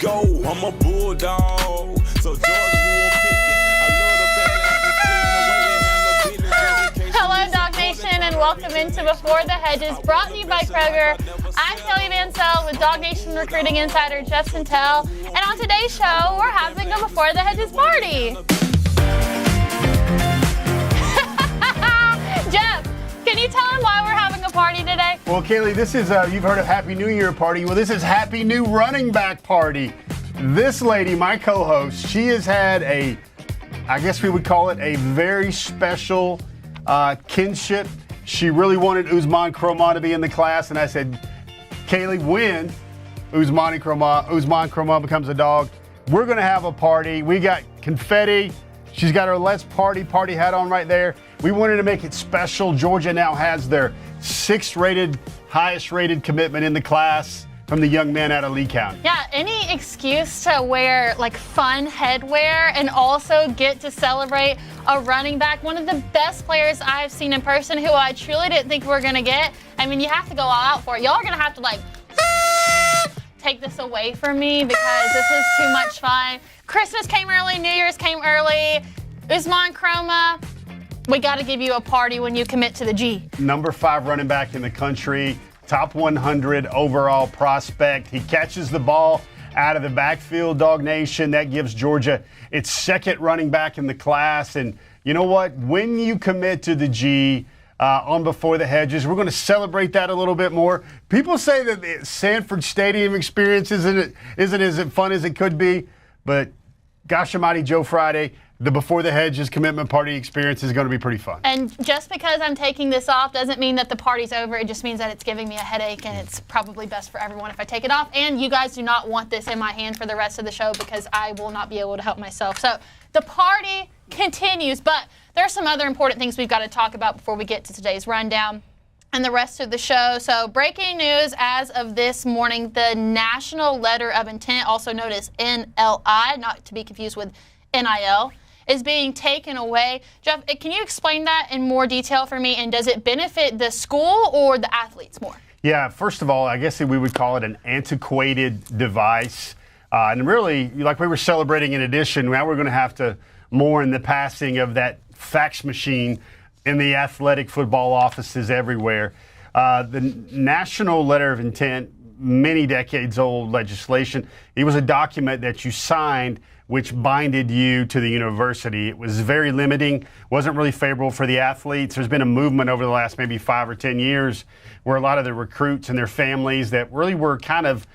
go. I'm a bulldog. So Jordan will pick it. I love the family. Hello, DawgNation, and welcome into Before the Hedges, brought to you by Kroger. I'm Kaylee Mansell with DawgNation recruiting insider Jeff Sentell, and on today's show, we're having a Before the Hedges party. Jeff, can you tell him why we're having a party today? Well, Kaylee, this is, you've heard of Happy New Year party. Well, this is Happy New Running Back party. This lady, my co-host, she has had I guess we would call it a very special kinship. She really wanted Ousmane Kromah to be in the class, and I said, Kaylee, when Ousmane Kromah becomes a dog, we're going to have a party. We got confetti. She's got her Let's Party hat on right there. We wanted to make it special. Georgia now has their highest rated commitment in the class from the young men out of Lee County. Yeah, any excuse to wear like fun headwear and also get to celebrate a running back, one of the best players I've seen in person, who I truly didn't think we were going to get. I mean, you have to go all out for it. Y'all are going to have to take this away from me because this is too much fun. Christmas came early, New Year's came early. Ousmane Kromah, we got to give you a party when you commit to the G. Number 5 running back in the country, top 100 overall prospect. He catches the ball out of the backfield, DawgNation. That gives Georgia its second running back in the class. And you know what? When you commit to the G on Before the Hedges, we're going to celebrate that a little bit more. People say that the Sanford Stadium experience isn't as fun as it could be, but gosh almighty, Joe Friday, the Before the Hedges commitment party experience is going to be pretty fun. And just because I'm taking this off doesn't mean that the party's over. It just means that it's giving me a headache, and it's probably best for everyone if I take it off. And you guys do not want this in my hand for the rest of the show because I will not be able to help myself. So the party continues, but there are some other important things we've got to talk about before we get to today's rundown and the rest of the show. So breaking news as of this morning, the National Letter of Intent, also known as NLI, not to be confused with NIL, is being taken away. Jeff, can you explain that in more detail for me? And does it benefit the school or the athletes more? Yeah, first of all, I guess we would call it an antiquated device. And really, like we were celebrating an edition, now we're going to have to mourn the passing of that fax machine in the athletic football offices everywhere. The National Letter of Intent, many decades old legislation, it was a document that you signed which binded you to the university. It was very limiting, wasn't really favorable for the athletes. There's been a movement over the last maybe 5 or 10 years where a lot of the recruits and their families that really were kind of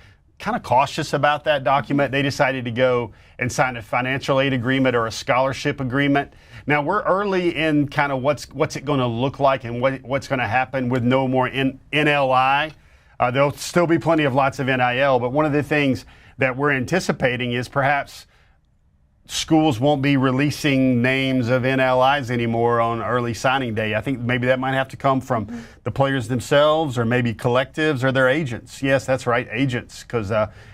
cautious about that document, they decided to go and sign a financial aid agreement or a scholarship agreement. Now we're early in kind of what's it going to look like and what's going to happen with no more NLI. There'll still be plenty of lots of NIL, but one of the things that we're anticipating is perhaps schools won't be releasing names of NLIs anymore on early signing day. I think maybe that might have to come from the players themselves or maybe collectives or their agents. Yes, that's right, agents. Because,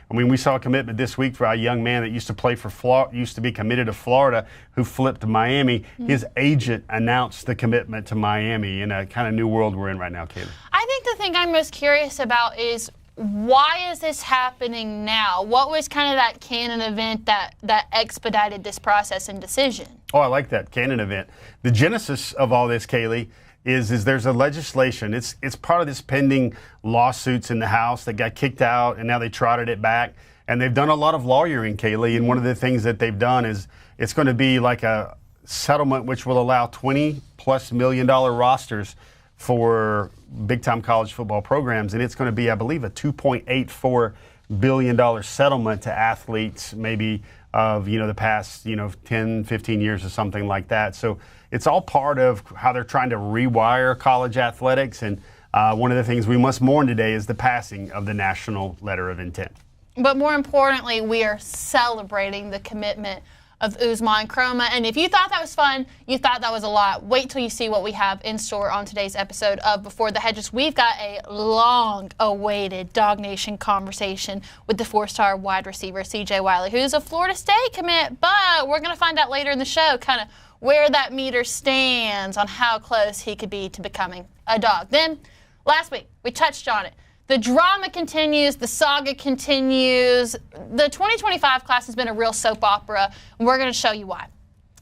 we saw a commitment this week for a young man that used to be committed to Florida who flipped to Miami. His agent announced the commitment to Miami in a kind of new world we're in right now, Kaylee. I think the thing I'm most curious about is why is this happening now? What was kind of that canon event that expedited this process and decision? Oh, I like that, canon event. The genesis of all this, Kaylee, is there's a legislation. It's part of this pending lawsuits in the House that got kicked out, and now they trotted it back. And they've done a lot of lawyering, Kaylee, and one of the things that they've done is it's going to be like a settlement which will allow $20+ million rosters for big-time college football programs, and it's going to be, I believe, a $2.84 billion settlement to athletes maybe of, the past, 10, 15 years or something like that. So it's all part of how they're trying to rewire college athletics, and one of the things we must mourn today is the passing of the National Letter of Intent. But more importantly, we are celebrating the commitment of Ousmane Kromah. And if you thought that was fun, you thought that was a lot, wait till you see what we have in store on today's episode of Before the Hedges. We've got a long-awaited DawgNation conversation with the 4-star wide receiver CJ Wiley, who's a Florida State commit, but we're going to find out later in the show kind of where that meter stands on how close he could be to becoming a dog. Then, last week, we touched on it. The drama continues, the saga continues. The 2025 class has been a real soap opera, and we're going to show you why.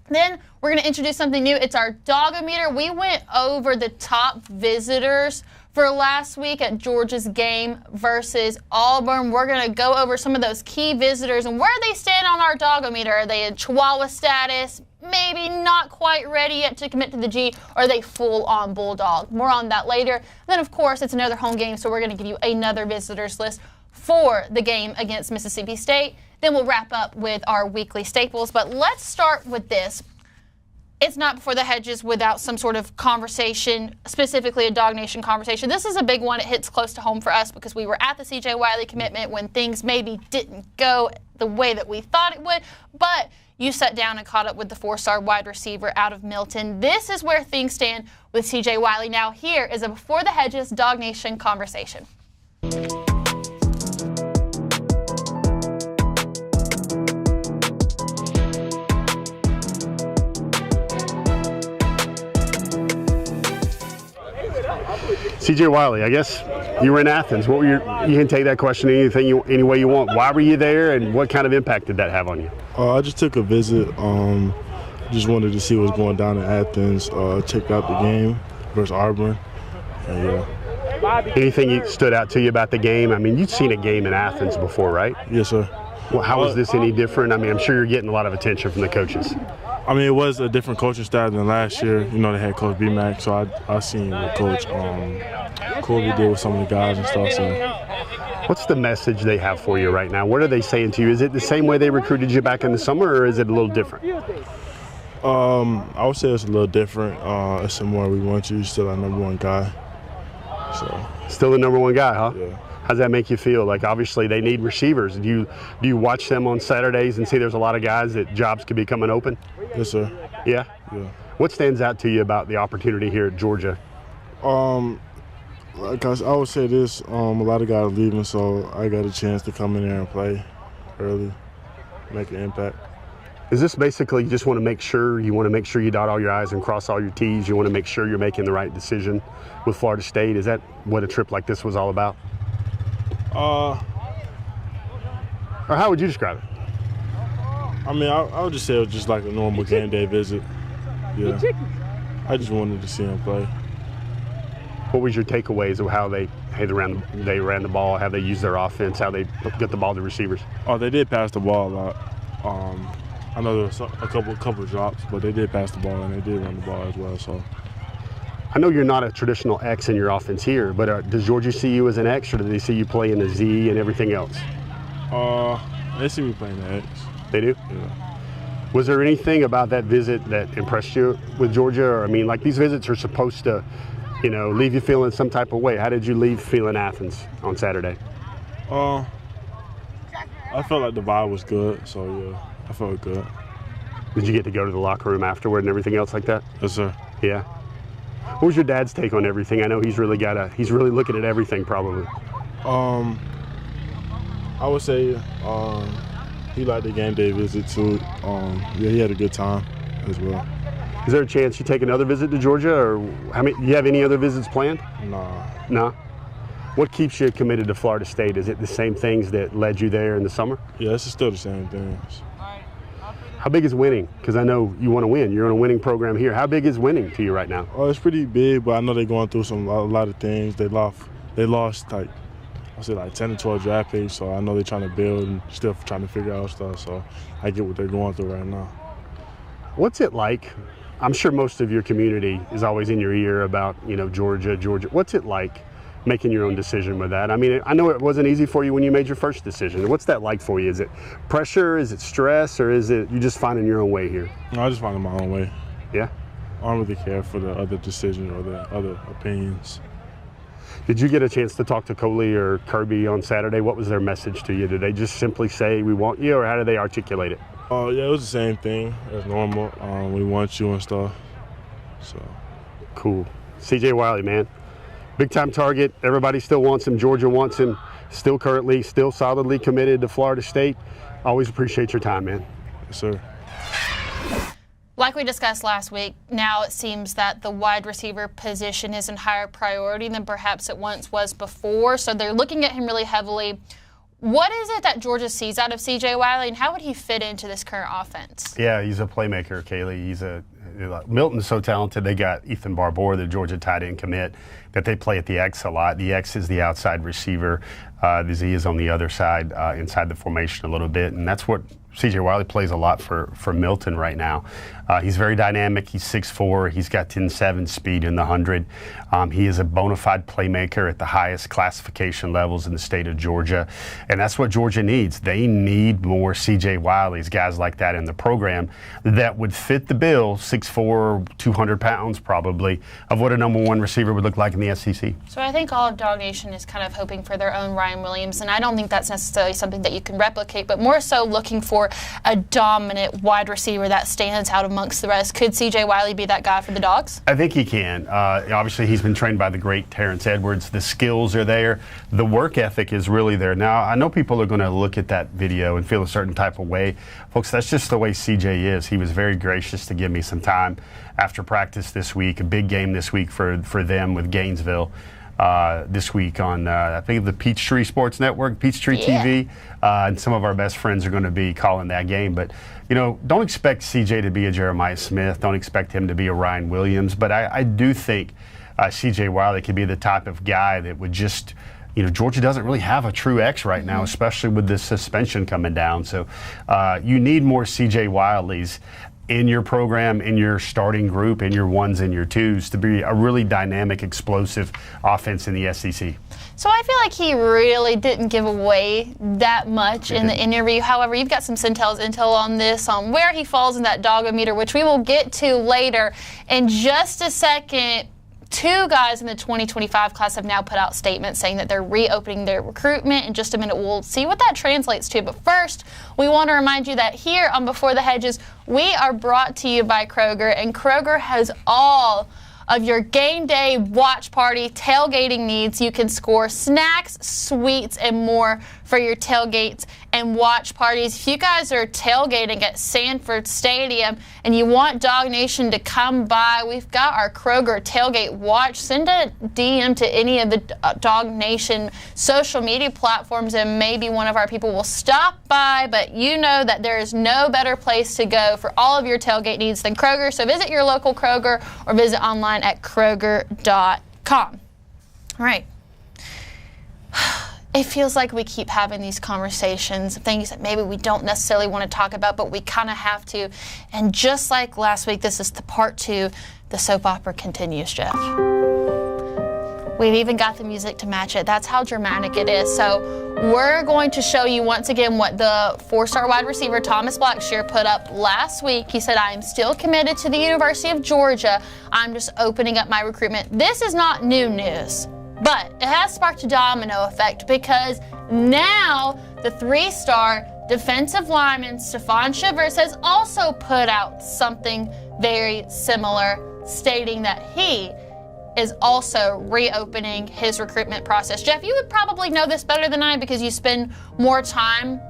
Then we're going to introduce something new. It's our Dawg-O Meter. We went over the top visitors for last week at Georgia's game versus Auburn. We're going to go over some of those key visitors and where they stand on our Dawg-O Meter. Are they in Chihuahua status? Maybe not quite ready yet to commit to the G, or are they full-on Bulldog? More on that later. Then, of course, it's another home game, so we're going to give you another visitors list for the game against Mississippi State. Then we'll wrap up with our weekly staples. But let's start with this. It's not Before the Hedges without some sort of conversation, specifically a DawgNation conversation. This is a big one. It hits close to home for us because we were at the CJ Wiley commitment when things maybe didn't go the way that we thought it would. But you sat down and caught up with the 4-star wide receiver out of Milton. This is where things stand with CJ Wiley. Now here is a Before the Hedges DawgNation conversation. CJ Wiley, I guess you were in Athens. What were you can take that question any way you want. Why were you there, and what kind of impact did that have on you? I just took a visit. Just wanted to see what's going down in Athens. Checked out the game versus Auburn. And, yeah. Anything stood out to you about the game? I mean, you'd seen a game in Athens before, right? Yes, sir. Well, how is this any different? I mean, I'm sure you're getting a lot of attention from the coaches. I mean, it was a different coaching style than last year. You know, they had Coach B-Mac, so I seen what Coach Corby did with some of the guys and stuff. So. What's the message they have for you right now? What are they saying to you? Is it the same way they recruited you back in the summer, or is it a little different? I would say it's a little different. It's similar. We want you still our #1 guy. So. Still the #1 guy, huh? Yeah. How's that make you feel? Like, obviously they need receivers. Do you watch them on Saturdays and see there's a lot of guys that jobs could be coming open? Yes, sir. Yeah? Yeah. What stands out to you about the opportunity here at Georgia? Like I would say this, a lot of guys leaving, so I got a chance to come in there and play early, make an impact. Is this basically you just want to make sure you dot all your I's and cross all your T's? You want to make sure you're making the right decision with Florida State? Is that what a trip like this was all about? Or how would you describe it? I mean, I would just say it was just like a normal game day visit. Yeah. I just wanted to see him play. What was your takeaways of how they ran the ball, how they used their offense, how they get the ball to receivers? Oh, they did pass the ball a lot. I know there was a couple drops, but they did pass the ball and they did run the ball as well. So. I know you're not a traditional X in your offense here, but does Georgia see you as an X, or do they see you playing a Z and everything else? They see me playing the X. They do? Yeah. Was there anything about that visit that impressed you with Georgia? Or, I mean, like, these visits are supposed to, leave you feeling some type of way. How did you leave feeling Athens on Saturday? I felt like the vibe was good, so yeah, I felt good. Did you get to go to the locker room afterward and everything else like that? Yes, sir. Yeah. What was your dad's take on everything? I know he's really looking at everything probably. I would say he liked the game day visit too. Yeah, he had a good time as well. Is there a chance you take another visit to Georgia, or do you have any other visits planned? Nah. No? What keeps you committed to Florida State? Is it the same things that led you there in the summer? Yeah, it's still the same things. How big is winning? Because I know you want to win. You're on a winning program here. How big is winning to you right now? Oh, it's pretty big, but I know they're going through a lot of things. They lost like 10 to 12 draft picks, so I know they're trying to build and still trying to figure out stuff. So I get what they're going through right now. What's it like? I'm sure most of your community is always in your ear about, Georgia. What's it like making your own decision with that? I mean, I know it wasn't easy for you when you made your first decision. What's that like for you? Is it pressure? Is it stress? Or is it you just finding your own way here? No, I just finding my own way. Yeah? I don't really care for the other decisions or the other opinions. Did you get a chance to talk to Kaylee or Kirby on Saturday? What was their message to you? Did they just simply say, we want you, or how did they articulate it? Yeah, it was the same thing as normal. We want you and stuff. So. Cool. CJ Wiley, man. Big time target. Everybody still wants him. Georgia wants him. Still solidly committed to Florida State. Always appreciate your time, man. Yes, sir. Like we discussed last week, now it seems that the wide receiver position is in higher priority than perhaps it once was before. So they're looking at him really heavily. What is it that Georgia sees out of CJ Wiley, and how would he fit into this current offense? Yeah, he's a playmaker, Kaylee. Milton's so talented. They got Ethan Barbour, the Georgia tight end commit, that they play at the X a lot. The X is the outside receiver. The Z is on the other side, inside the formation a little bit, and that's what CJ Wiley plays a lot for Milton right now. He's very dynamic. He's 6'4". He's got 10.7 speed in the 100. He is a bona fide playmaker at the highest classification levels in the state of Georgia, and that's what Georgia needs. They need more CJ Wileys, guys like that in the program that would fit the bill, 6'4", 200 pounds probably, of what a number one receiver would look like in the SEC. So I think all of DawgNation is kind of hoping for their own Ryan Williams, and I don't think that's necessarily something that you can replicate, but more so looking for a dominant wide receiver that stands out amongst the rest. Could CJ Wiley be that guy for the Dogs? I think he can. Obviously, he's been trained by the great Terrence Edwards. The skills are there. The work ethic is really there. Now, I know people are going to look at that video and feel a certain type of way. Folks, that's just the way CJ is. He was very gracious to give me some time after practice this week, a big game this week for them with Gainesville. This week on, I think, the Peachtree Sports Network, Peachtree TV, and some of our best friends are going to be calling that game. But, don't expect CJ to be a Jeremiah Smith. Don't expect him to be a Ryan Williams. But I do think CJ Wiley could be the type of guy that would just, Georgia doesn't really have a true X right now, especially with the suspension coming down. So you need more CJ Wileys in your program, in your starting group, in your ones and your twos to be a really dynamic, explosive offense in the SEC. So I feel like he really didn't give away that much in the interview. However, you've got some Sentell's intel on this, on where he falls in that Dawg-O Meter, which we will get to later. In just a second, two guys in the 2025 class have now put out statements saying that they're reopening their recruitment. In just a minute, we'll see what that translates to. But first, we want to remind you that here on Before the Hedges, we are brought to you by Kroger, and Kroger has all of your game day, watch party, tailgating needs. You can score snacks, sweets, and more for your tailgates and watch parties. If you guys are tailgating at Sanford Stadium and you want DawgNation to come by, we've got our Kroger tailgate watch. Send a DM to any of the DawgNation social media platforms and maybe one of our people will stop by, but you know that there is no better place to go for all of your tailgate needs than Kroger. So visit your local Kroger or visit online at Kroger.com. All right. It feels like we keep having these conversations, things that maybe we don't necessarily want to talk about, but we kind of have to. And just like last week, this is the part 2. The soap opera continues, Jeff. We've even got the music to match it. That's how dramatic it is. So we're going to show you once again what the 4-star wide receiver Thomas Blackshear put up last week. He said, I am still committed to the University of Georgia. I'm just opening up my recruitment. This is not new news. But it has sparked a domino effect because now the 3-star defensive lineman Stephon Shivers has also put out something very similar, stating that he is also reopening his recruitment process. Jeff, you would probably know this better than I because you spend more time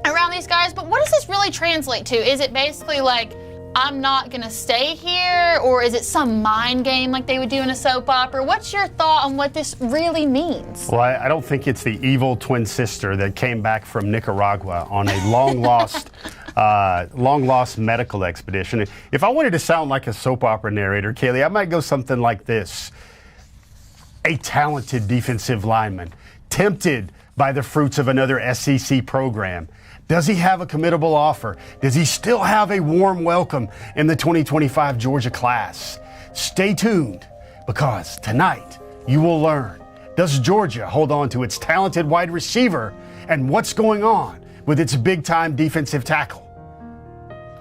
around these guys, but what does this really translate to? Is it basically like, I'm not going to stay here, or is it some mind game like they would do in a soap opera? What's your thought on what this really means? Well, I don't think it's the evil twin sister that came back from Nicaragua on a long-lost medical expedition. If I wanted to sound like a soap opera narrator, Kaylee, I might go something like this. A talented defensive lineman, tempted by the fruits of another SEC program. Does he have a committable offer? Does he still have a warm welcome in the 2025 Georgia class? Stay tuned, because tonight you will learn, does Georgia hold on to its talented wide receiver, and what's going on with its big-time defensive tackle?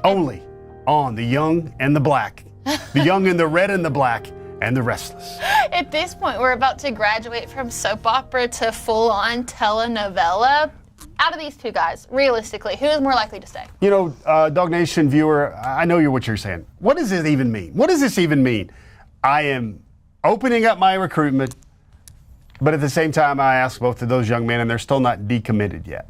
Only on The Young and the Black. The Young and the Red and the Black and the Restless. At this point, we're about to graduate from soap opera to full-on telenovela. Out of these two guys, realistically, who is more likely to stay? DawgNation viewer, I know what you're saying. What does this even mean? What does this even mean? I am opening up my recruitment, but at the same time, I ask both of those young men, and they're still not decommitted yet.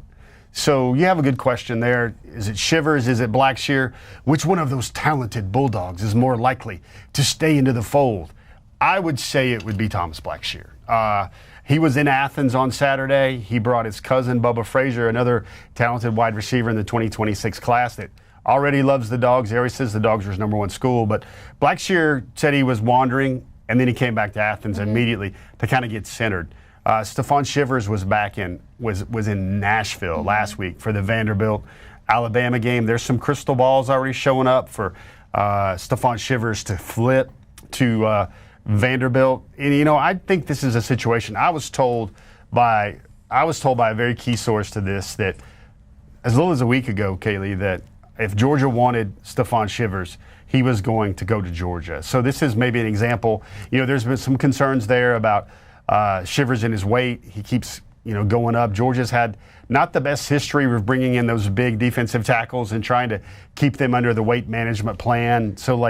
So you have a good question there. Is it Shivers? Is it Blackshear? Which one of those talented Bulldogs is more likely to stay into the fold? I would say it would be Thomas Blackshear. He was in Athens on Saturday. He brought his cousin, Bubba Frazier, another talented wide receiver in the 2026 class that already loves the Dogs. He always says the Dogs are his number one school. But Blackshear said he was wandering, and then he came back to Athens immediately to kind of get centered. Stephon Shivers was was in Nashville last week for the Vanderbilt Alabama game. There's some crystal balls already showing up for Stephon Shivers to flip to Vanderbilt. And I think this is a situation. I was told by a very key source to this that as little as a week ago, Kaylee, that if Georgia wanted Stephon Shivers, he was going to go to Georgia. So this is maybe an example. There's been some concerns there about Shivers and his weight. He keeps going up. Georgia's had not the best history with bringing in those big defensive tackles and trying to keep them under the weight management plan. So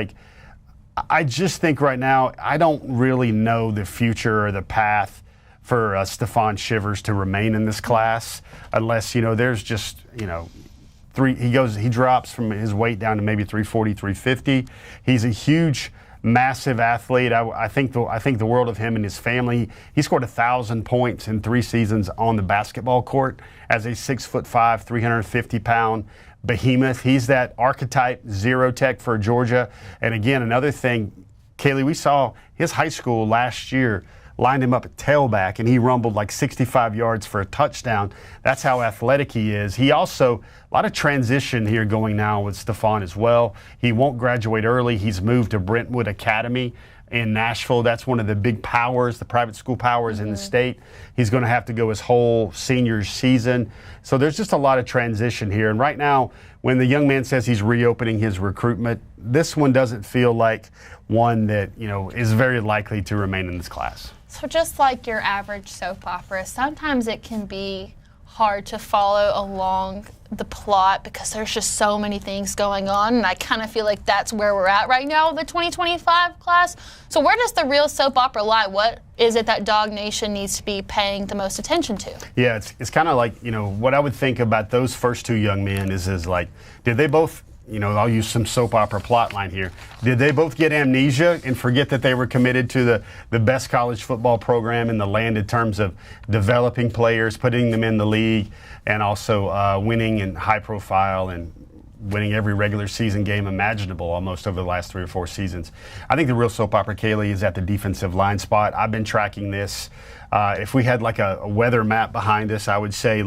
I just think right now I don't really know the future or the path for Stephon Shivers to remain in this class unless there's just he drops from his weight down to maybe 340, 350. He's a huge, massive athlete. I think the world of him and his family. He scored 1,000 points in 3 seasons on the basketball court as a 6'5", 350-pound behemoth. He's that archetype zero tech for Georgia. And again, another thing, Kaylee, we saw his high school last year lined him up at tailback, and he rumbled 65 yards for a touchdown. That's how athletic he is. He also, a lot of transition here going now with Stephon as well. He won't graduate early. He's moved to Brentwood Academy in Nashville. That's one of the big powers, the private school powers in the state. He's going to have to go his whole senior season. So there's just a lot of transition here. And right now, when the young man says he's reopening his recruitment, this one doesn't feel like one that, is very likely to remain in this class. So just like your average soap opera, sometimes it can be hard to follow along the plot because there's just so many things going on, and I kind of feel like that's where we're at right now, the 2025 class. So where does the real soap opera lie? What is it that DawgNation needs to be paying the most attention to? Yeah, it's kind of like, what I would think about those first 2 young men is did they both, I'll use some soap opera plot line here. Did they both get amnesia and forget that they were committed to the best college football program in the land in terms of developing players, putting them in the league, and also winning in high profile and winning every regular season game imaginable almost over the last 3 or 4 seasons? I think the real soap opera, Kaylee, is at the defensive line spot. I've been tracking this. If we had a weather map behind us, I would say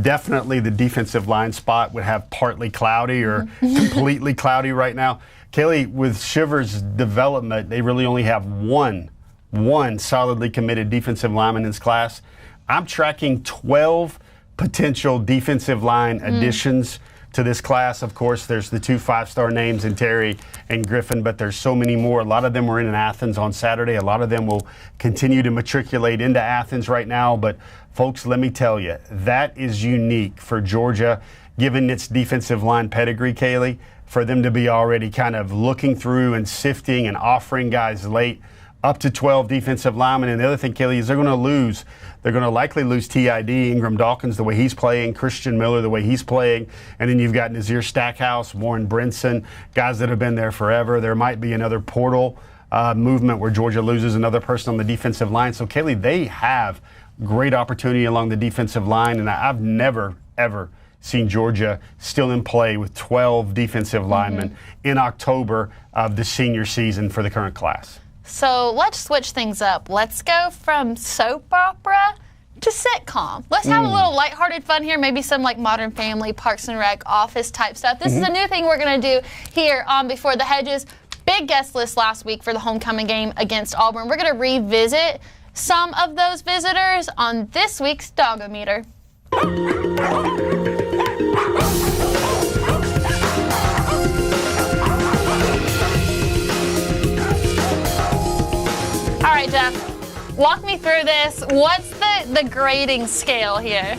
definitely the defensive line spot would have partly cloudy or completely cloudy right now. Kaylee, with Shivers' development, they really only have one solidly committed defensive lineman in this class. I'm tracking 12 potential defensive line additions to this class. Of course, there's the 2 5-star names in Terry and Griffin, but there's so many more. A lot of them were in Athens on Saturday. A lot of them will continue to matriculate into Athens right now. But folks, let me tell you, that is unique for Georgia, given its defensive line pedigree, Kaylee, for them to be already kind of looking through and sifting and offering guys late up to 12 defensive linemen. And the other thing, Kaylee, is they're going to likely lose TID, Ingram Dawkins, the way he's playing, Christian Miller, the way he's playing. And then you've got Nazir Stackhouse, Warren Brinson, guys that have been there forever. There might be another portal movement where Georgia loses another person on the defensive line. So, Kaylee, they have great opportunity along the defensive line. And I've never, ever seen Georgia still in play with 12 defensive linemen in October of the senior season for the current class. So let's switch things up. Let's go from soap opera to sitcom. Let's have a little lighthearted fun here, maybe some Modern Family, Parks and Rec, Office type stuff. This is a new thing we're going to do here on Before the Hedges. Big guest list last week for the homecoming game against Auburn. We're going to revisit some of those visitors on this week's Dawg-O Meter. All right, Jeff, walk me through this. What's the grading scale here?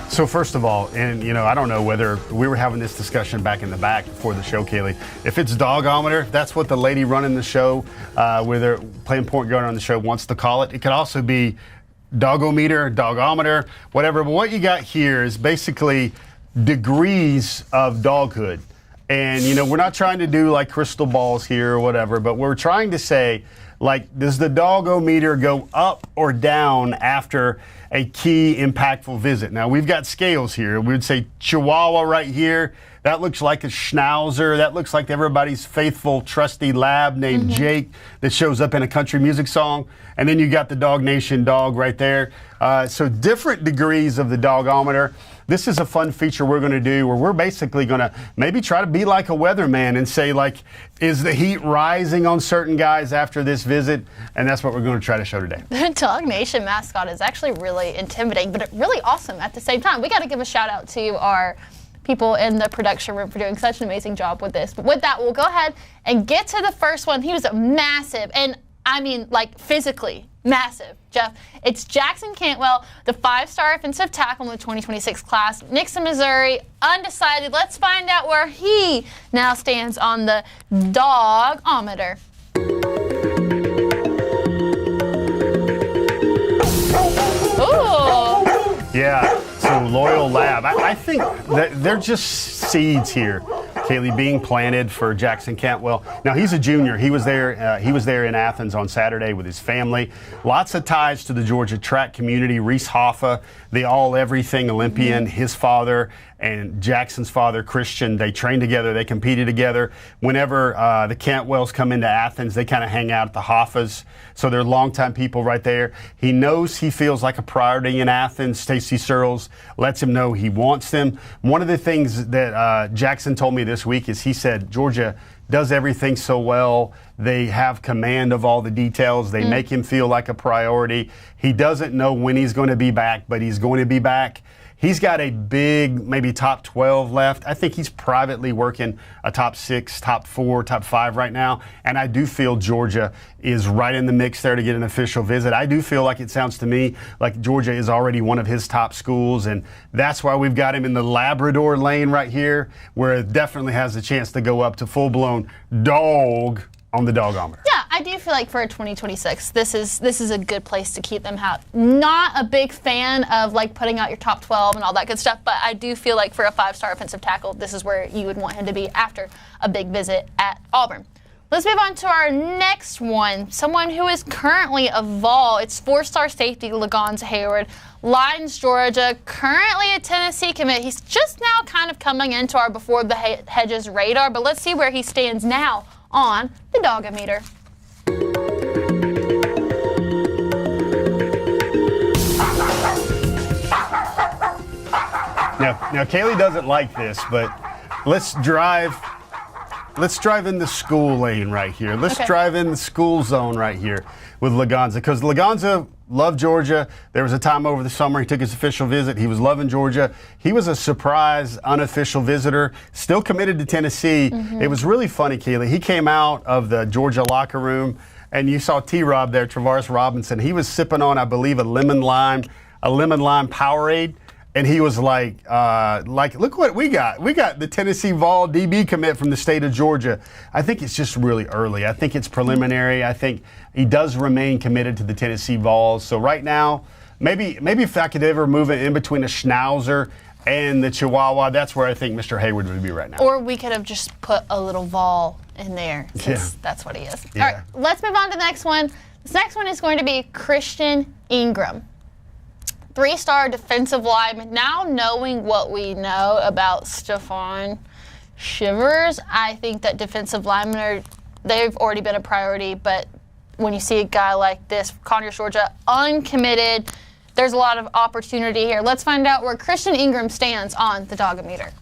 So first of all, and I don't know whether we were having this discussion back in the back before the show, Kaylee. If it's Dawg-O Meter, that's what the lady running the show, where they're playing point guard on the show, wants to call it. It could also be Dawg-O Meter, Dawg-O-Meter, whatever. But what you got here is basically degrees of doghood. And, you know, we're not trying to do like crystal balls here or whatever, but we're trying to say, like, does the Dawg-O Meter go up or down after a key impactful visit? Now, we've got scales here. We would say Chihuahua right here. That looks like a Schnauzer. That looks like everybody's faithful, trusty lab named Jake that shows up in a country music song. And then you got the DawgNation dog right there. So different degrees of the Dawg-O-Meter. This is a fun feature we're going to do where we're basically going to maybe try to be like a weatherman and say, like, is the heat rising on certain guys after this visit? And that's what we're going to try to show today. The DawgNation mascot is actually really intimidating, but really awesome at the same time. We got to give a shout out to our people in the production room for doing such an amazing job with this. But with that, we'll go ahead and get to the first one. He was a massive, and I mean, like, physically massive, Jeff. It's Jackson Cantwell, the 5-star offensive tackle in the 2026 class. Nixon, Missouri, undecided. Let's find out where he now stands on the Dawg-O-Meter. Ooh. Yeah, so loyal lab. I think that they're just seeds here, Kaylee, being planted for Jackson Cantwell. Now, he's a junior. He was there in Athens on Saturday with his family. Lots of ties to the Georgia track community. Reese Hoffa, the all-everything Olympian, his father and Jackson's father, Christian, they trained together. They competed together. Whenever the Cantwells come into Athens, they kind of hang out at the Hoffas. So they're longtime people right there. He knows he feels like a priority in Athens. Stacey Searles lets him know he wants them. One of the things that Jackson told me this week is he said, Georgia does everything so well. They have command of all the details. They make him feel like a priority. He doesn't know when he's going to be back, but he's going to be back. He's got a big, maybe top 12 left. I think he's privately working a top 6, top 4, top 5 right now. And I do feel Georgia is right in the mix there to get an official visit. I do feel like it sounds to me like Georgia is already one of his top schools. And that's why we've got him in the Labrador lane right here, where it definitely has a chance to go up to full-blown dog on the Dawg-O-Meter. Yeah, I do feel like for a 2026, this is a good place to keep them out. Not a big fan of like putting out your top 12 and all that good stuff, but I do feel like for a 5-star offensive tackle, this is where you would want him to be after a big visit at Auburn. Let's move on to our next one. Someone who is currently a Vol. It's 4-star safety Lagonza Hayward. Lyons, Georgia, currently a Tennessee commit. He's just now kind of coming into our Before the Hedges radar, but let's see where he stands now on the Dawg-O Meter. Now Kaylee doesn't like this, but let's drive in the school lane right here. Let's drive in the school zone right here with Lagonza, because Lagonza loved Georgia. There was a time over the summer he took his official visit. He was loving Georgia. He was a surprise unofficial visitor, still committed to Tennessee. It was really funny, Kaylee. He came out of the Georgia locker room, and you saw T-Rob there, Travaris Robinson. He was sipping on, I believe, a lemon lime Powerade. And he was like, look what we got. We got the Tennessee Vol DB commit from the state of Georgia. I think it's just really early. I think it's preliminary. I think he does remain committed to the Tennessee Vols. So right now, maybe if I could ever move it in between a Schnauzer and the Chihuahua, that's where I think Mr. Hayward would be right now. Or we could have just put a little Vol in there, since that's what he is. Yeah. All right, let's move on to the next one. This next one is going to be Christian Ingram. 3-star defensive lineman. Now knowing what we know about Stephon Shivers, I think that defensive linemen they've already been a priority, but when you see a guy like this, Conyers, Georgia, uncommitted, there's a lot of opportunity here. Let's find out where Christian Ingram stands on the Dawg-O Meter.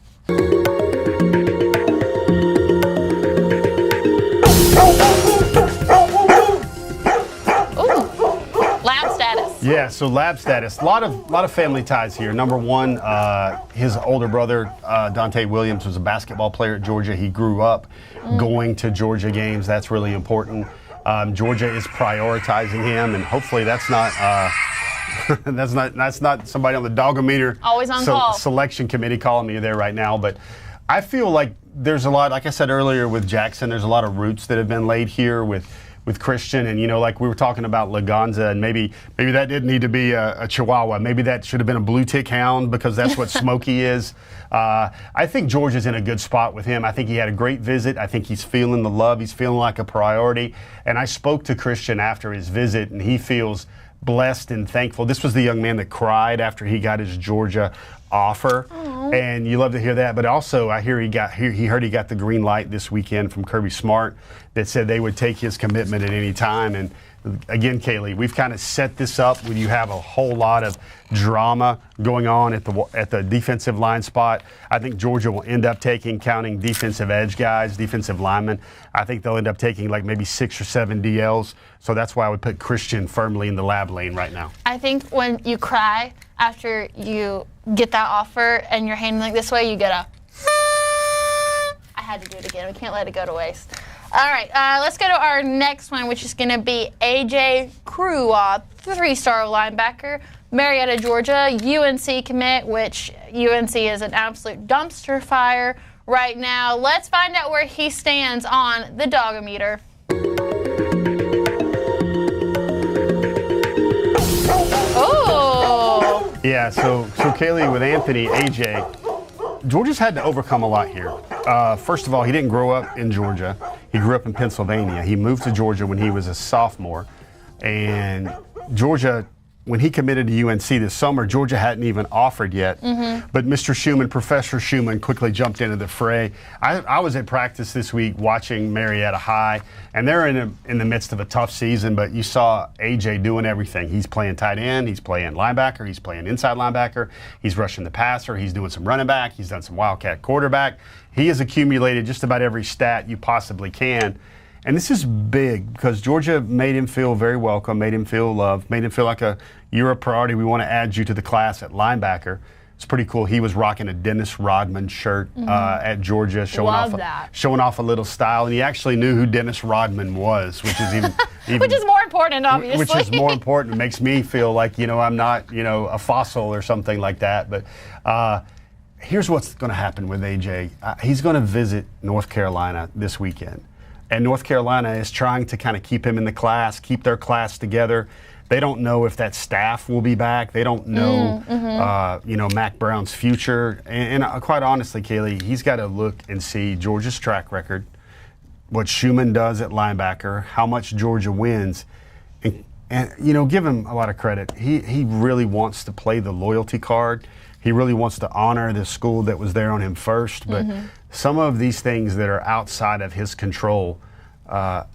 Yeah, so lab status. A lot of family ties here. Number one, his older brother, Dante Williams, was a basketball player at Georgia. He grew up going to Georgia games. That's really important. Georgia is prioritizing him, and hopefully that's not that's not somebody on the Dawg-O Meter always on call selection committee calling me there right now. But I feel like there's a lot, like I said earlier with Jackson, there's a lot of roots that have been laid here with with Christian, and like we were talking about Laganza, and maybe that didn't need to be a Chihuahua. Maybe that should have been a blue tick hound, because that's what Smokey is. I think Georgia's in a good spot with him. I think he had a great visit. I think he's feeling the love. He's feeling like a priority. And I spoke to Christian after his visit, and he feels blessed and thankful. This was the young man that cried after he got his Georgia offer. Aww. And you love to hear that. But also, I hear he heard he got the green light this weekend from Kirby Smart that said they would take his commitment at any time. And again, Kaylee, we've kind of set this up when you have a whole lot of drama going on at the defensive line spot. I think Georgia will end up counting defensive edge guys, defensive linemen. I think they'll end up taking like maybe 6 or 7 DLs. So that's why I would put Christian firmly in the lab lane right now. I think when you cry after you get that offer and you're handling it this way, you get a I had to do it again. We can't let it go to waste. All right, let's go to our next one, which is going to be AJ Kromah, 3-star linebacker, Marietta, Georgia, UNC commit, which UNC is an absolute dumpster fire right now. Let's find out where he stands on the Dawg-O Meter. Oh! Yeah, so Kaylee, with Anthony, AJ, Georgia's had to overcome a lot here. First of all, he didn't grow up in Georgia. He grew up in Pennsylvania. He moved to Georgia when he was a sophomore. And Georgia, when he committed to UNC this summer, Georgia hadn't even offered yet. Mm-hmm. But Mr. Schumann, Professor Schumann, quickly jumped into the fray. I was at practice this week watching Marietta High, and they're in the midst of a tough season, but you saw AJ doing everything. He's playing tight end, he's playing linebacker, he's playing inside linebacker, he's rushing the passer, he's doing some running back, he's done some wildcat quarterback. He has accumulated just about every stat you possibly can. And this is big because Georgia made him feel very welcome, made him feel loved, made him feel like you're a priority. We want to add you to the class at linebacker. It's pretty cool. He was rocking a Dennis Rodman shirt at Georgia, showing off a little style. And he actually knew who Dennis Rodman was, which is even which is more important, obviously. Which is more important. It makes me feel like, I'm not, a fossil or something like that. But here's what's going to happen with AJ. He's going to visit North Carolina this weekend. And North Carolina is trying to kind of keep him in the class, keep their class together. They don't know if that staff will be back. They don't know, Mac Brown's future. And quite honestly, Kaylee, he's got to look and see Georgia's track record, what Schumann does at linebacker, how much Georgia wins. And give him a lot of credit. He really wants to play the loyalty card. He really wants to honor the school that was there on him first. But some of these things that are outside of his control,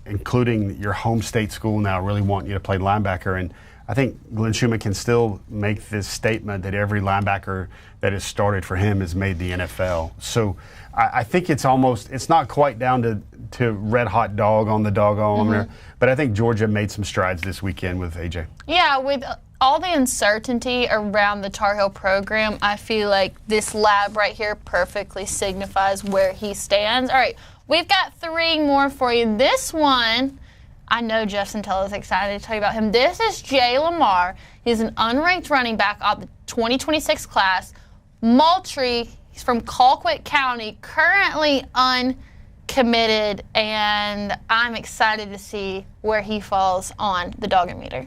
including your home state school now really want you to play linebacker. And I think Glenn Schumann can still make this statement that every linebacker that has started for him has made the NFL. So I think it's not quite down to red hot dog on the Dawg-O Meter, but I think Georgia made some strides this weekend with AJ. Yeah, with all the uncertainty around the Tar Heel program, I feel like this lab right here perfectly signifies where he stands. All right, we've got 3 more for you. This one, I know Jeff Sentell is excited to tell you about him. This is Jay Lamar. He's an unranked running back of the 2026 class. Moultrie, he's from Colquitt County, currently uncommitted, and I'm excited to see where he falls on the Dawg-O Meter.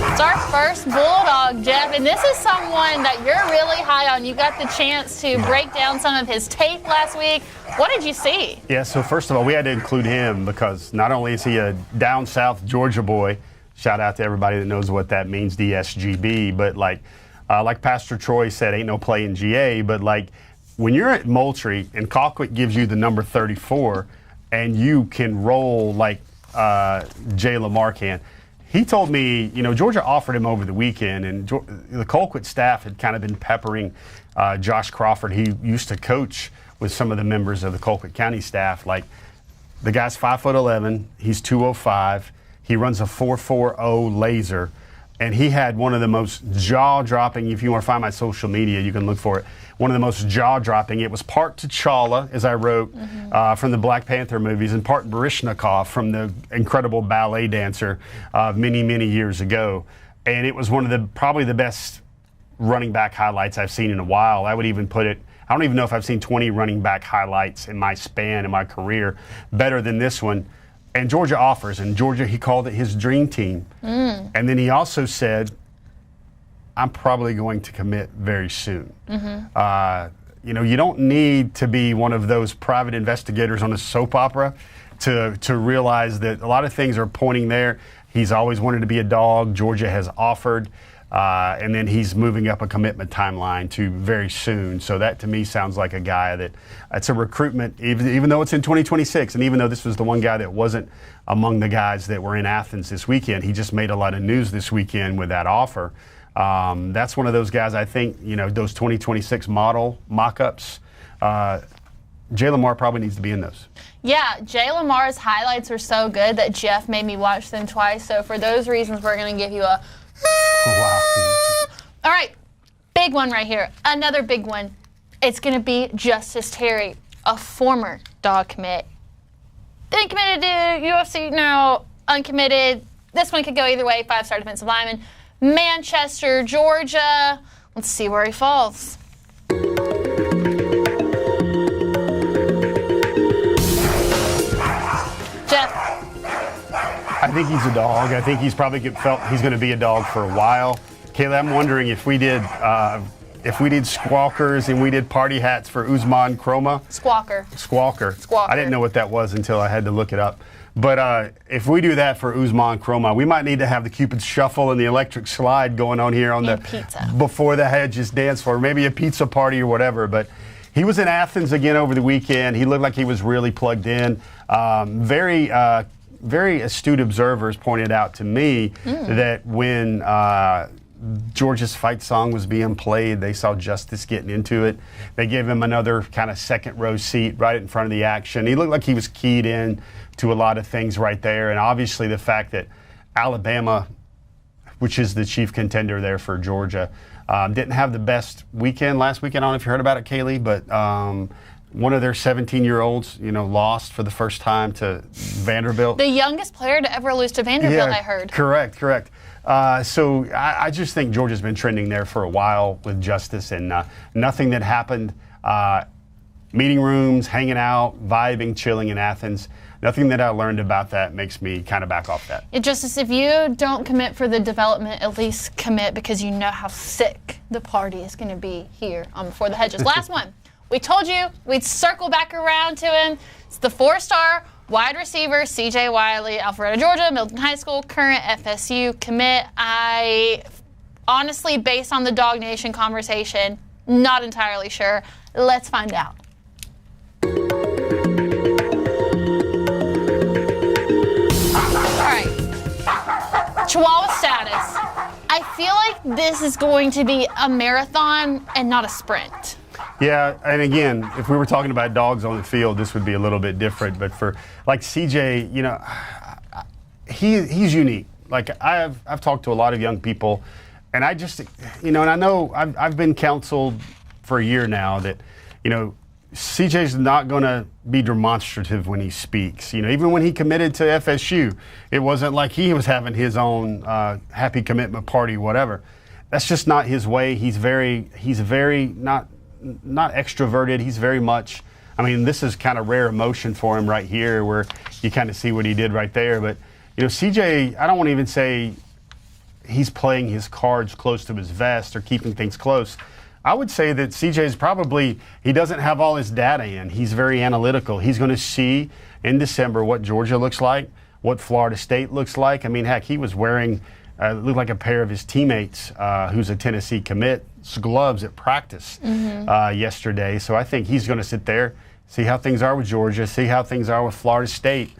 It's our first Bulldog, Jeff, and this is someone that you're really high on. You got the chance to break down some of his tape last week. What did you see? Yeah, so first of all, we had to include him because not only is he a down south Georgia boy, shout out to everybody that knows what that means, DSGB, but like Pastor Troy said, ain't no play in GA, but like when you're at Moultrie and Colquitt gives you the number 34 and you can roll like Jay Lamar can. He told me, Georgia offered him over the weekend, and the Colquitt staff had kind of been peppering Josh Crawford. He used to coach with some of the members of the Colquitt County staff. Like, the guy's 5'11", he's 205, he runs a 4.40 laser, and he had one of the most jaw-dropping, if you want to find my social media, you can look for it, one of the most jaw-dropping. It was part T'Challa, as I wrote, from the Black Panther movies, and part Baryshnikov from the incredible ballet dancer many, many years ago. And it was one of probably the best running back highlights I've seen in a while. I would even put it, I don't even know if I've seen 20 running back highlights in my span, in my career, better than this one. And Georgia offers, and Georgia, he called it his dream team. And then he also said, I'm probably going to commit very soon. You know, you don't need to be one of those private investigators on a soap opera to realize that a lot of things are pointing there. He's always wanted to be a Dog. Georgia has offered. And then he's moving up a commitment timeline to very soon. So that to me sounds like a guy that it's a recruitment, even though it's in 2026. And even though this was the one guy that wasn't among the guys that were in Athens this weekend, he just made a lot of news this weekend with that offer. That's one of those guys, I think, you know, those 2026 model mock-ups. Jay Lamar probably needs to be in those. Yeah, Jay Lamar's highlights are so good that Jeff made me watch them twice. So for those reasons, we're going to give you a... Wow. All right, big one right here. Another big one. It's going to be Justice Terry, a former Dog commit. Then committed to UFC, now uncommitted. This one could go either way, 5-star defensive lineman. Manchester, Georgia. Let's see where he falls. Jeff. I think he's a Dog. I think he's probably felt he's going to be a Dog for a while. Kayla, I'm wondering if we did squawkers and we did party hats for Ousmane Kromah. Squawker. I didn't know what that was until I had to look it up. But if we do that for Ousmane Kromah, we might need to have the Cupid's Shuffle and the electric slide going on here on the pizza. Before the Hedges dance floor, maybe a pizza party or whatever. But he was in Athens again over the weekend. He looked like he was really plugged in. Very astute observers pointed out to me that when Georgia's fight song was being played, they saw Justice getting into it. They gave him another kind of second row seat right in front of the action. He looked like he was keyed in to a lot of things right there. And obviously the fact that Alabama, which is the chief contender there for Georgia, didn't have the best weekend last weekend. I don't know if you heard about it, Kaylee, but one of their 17-year-olds, you know, lost for the first time to Vanderbilt. The youngest player to ever lose to Vanderbilt, I heard. Correct. So I just think Georgia's been trending there for a while with Justice, and nothing that happened, meeting rooms, hanging out, vibing, chilling in Athens, nothing that I learned about that makes me kind of back off that. Justice, if you don't commit for the development, at least commit because you know how sick the party is going to be here on Before the Hedges. Last one. We told you we'd circle back around to him. It's the 4-star wide receiver, CJ Wiley, Alpharetta, Georgia, Milton High School, current FSU commit. I honestly, based on the DawgNation conversation, not entirely sure. Let's find out. All right. Chihuahua status. I feel like this is going to be a marathon and not a sprint. Yeah, and again, if we were talking about dogs on the field, this would be a little bit different. But for like CJ, you know, he's unique. Like I've talked to a lot of young people, and I just, you know, and I know I've been counseled for a year now that, you know, CJ's not going to be demonstrative when he speaks. You know, even when he committed to FSU, it wasn't like he was having his own happy commitment party, whatever. That's just not his way. He's very not extroverted. He's very much, I mean, this is kind of rare emotion for him right here where you kind of see what he did right there. But, you know, CJ, I don't want to even say he's playing his cards close to his vest or keeping things close. I would say that CJ's probably, he doesn't have all his data in. He's very analytical. He's going to see in December what Georgia looks like, what Florida State looks like. I mean, heck, he was wearing, looked like a pair of his teammates who's a Tennessee commit, gloves at practice yesterday. So I think he's going to sit there, see how things are with Georgia, see how things are with Florida State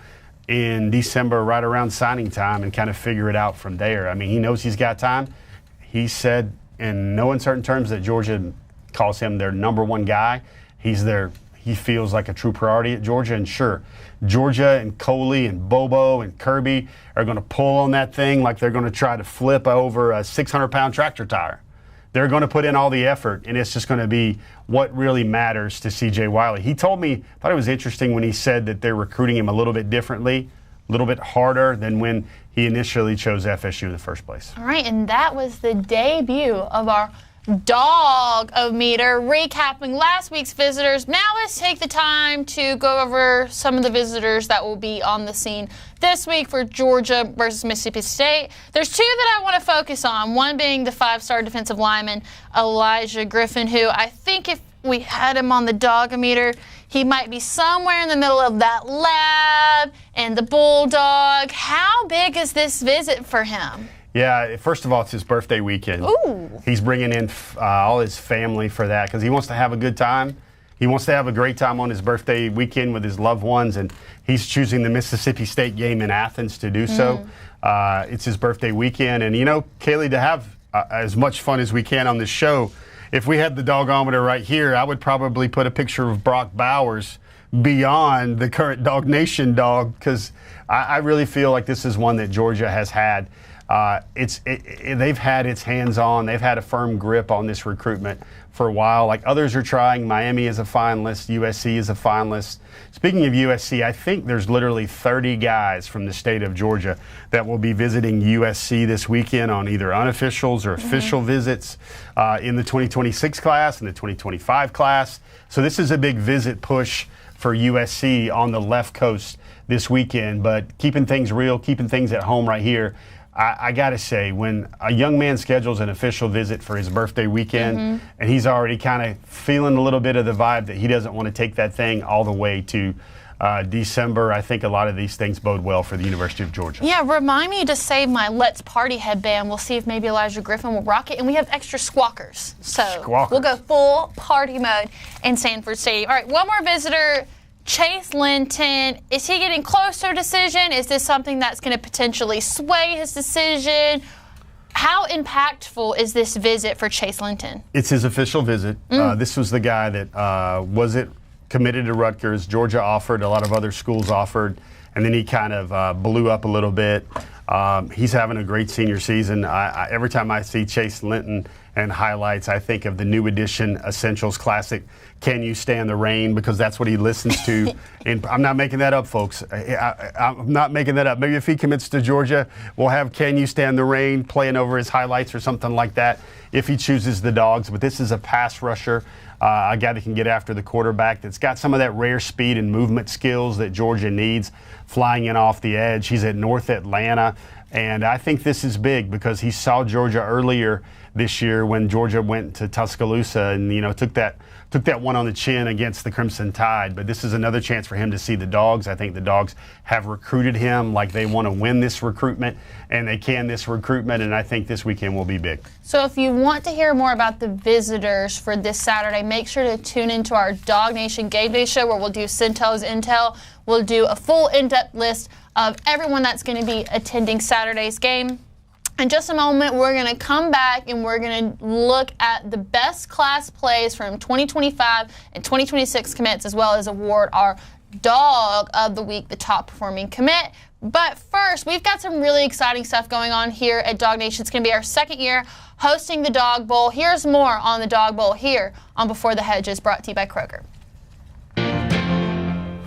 in December right around signing time and kind of figure it out from there. I mean, he knows he's got time. He said in no uncertain terms that Georgia calls him their number one guy. He feels like a true priority at Georgia. And sure, Georgia and Coley and Bobo and Kirby are going to pull on that thing like they're going to try to flip over a 600-pound tractor tire. They're going to put in all the effort, and it's just going to be what really matters to CJ Wiley. He told me, I thought it was interesting when he said that they're recruiting him a little bit differently, a little bit harder than when he initially chose FSU in the first place. All right, and that was the debut of our Dawg-O Meter, recapping last week's visitors. Now let's take the time to go over some of the visitors that will be on the scene this week for Georgia versus Mississippi State. There's two that I want to focus on, one being the 5-star defensive lineman, Elijah Griffin, who I think if we had him on the Dawg-O Meter, he might be somewhere in the middle of that lab and the bulldog. How big is this visit for him? Yeah, first of all, it's his birthday weekend. Ooh. He's bringing in all his family for that because he wants to have a good time. He wants to have a great time on his birthday weekend with his loved ones, and he's choosing the Mississippi State game in Athens to do so. It's his birthday weekend, and Kaylee, to have as much fun as we can on this show, if we had the Dawg-O Meter right here, I would probably put a picture of Brock Bowers beyond the current DawgNation dog because I really feel like this is one that Georgia has had. They've had its hands on. They've had a firm grip on this recruitment for a while. Like others are trying. Miami is a finalist. USC is a finalist. Speaking of USC, I think there's literally 30 guys from the state of Georgia that will be visiting USC this weekend on either unofficials or official visits in the 2026 class and the 2025 class. So this is a big visit push for USC on the left coast this weekend, but keeping things real, keeping things at home right here. I got to say, when a young man schedules an official visit for his birthday weekend and he's already kind of feeling a little bit of the vibe that he doesn't want to take that thing all the way to December, I think a lot of these things bode well for the University of Georgia. Yeah, remind me to save my Let's Party headband. We'll see if maybe Elijah Griffin will rock it. And we have extra squawkers. So we'll go full party mode in Sanford Stadium. All right, one more visitor. Chase Linton, is he getting close to a decision? Is this something that's going to potentially sway his decision? How impactful is this visit for Chase Linton? It's his official visit. This was the guy that committed to Rutgers. Georgia offered, a lot of other schools offered, and then he kind of blew up a little bit. He's having a great senior season. Every time I see Chase Linton and highlights, I think of the new edition Essentials Classic, Can You Stand the Rain? Because that's what he listens to. And I'm not making that up, folks. I'm not making that up. Maybe if he commits to Georgia, we'll have Can You Stand the Rain playing over his highlights or something like that if he chooses the Dogs. But this is a pass rusher, a guy that can get after the quarterback, that's got some of that rare speed and movement skills that Georgia needs, flying in off the edge. He's at North Atlanta. And I think this is big because he saw Georgia earlier this year when Georgia went to Tuscaloosa and took that one on the chin against the Crimson Tide. But this is another chance for him to see the Dogs. I think the Dogs have recruited him like they want to win this recruitment, and they can this recruitment, and I think this weekend will be big. So if you want to hear more about the visitors for this Saturday, make sure to tune into our DawgNation Game Day show where we'll do Sentell's Intel. We'll do a full in-depth list of everyone that's going to be attending Saturday's game. In just a moment, we're going to come back and we're going to look at the best class plays from 2025 and 2026 commits, as well as award our Dog of the Week, the top performing commit. But first, we've got some really exciting stuff going on here at DawgNation. It's going to be our second year hosting the Dog Bowl. Here's more on the Dog Bowl here on Before the Hedges, brought to you by Kroger.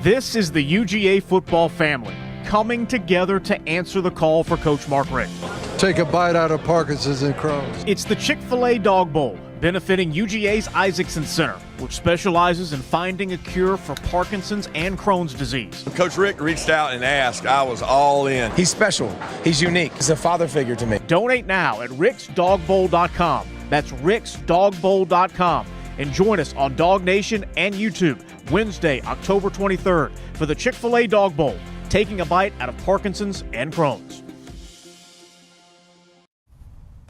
This is the UGA football family coming together to answer the call for Coach Mark Richt. Take a bite out of Parkinson's and Crohn's. It's the Chick-fil-A Dog Bowl, benefiting UGA's Isaacson Center, which specializes in finding a cure for Parkinson's and Crohn's disease. Coach Rick reached out and asked. I was all in. He's special. He's unique. He's a father figure to me. Donate now at ricksdogbowl.com. That's ricksdogbowl.com. And join us on DawgNation and YouTube Wednesday, October 23rd for the Chick-fil-A Dog Bowl, taking a bite out of Parkinson's and Crohn's.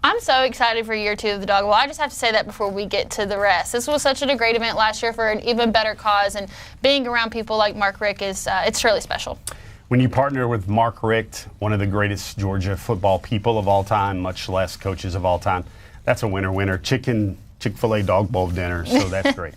I'm so excited for year 2 of the Dog Bowl. I just have to say that before we get to the rest. This was such a great event last year for an even better cause, and being around people like Mark Richt is it's really special. When you partner with Mark Richt, one of the greatest Georgia football people of all time, much less coaches of all time, that's a winner-winner. Chick-fil-A Dog Bowl dinner, so that's great.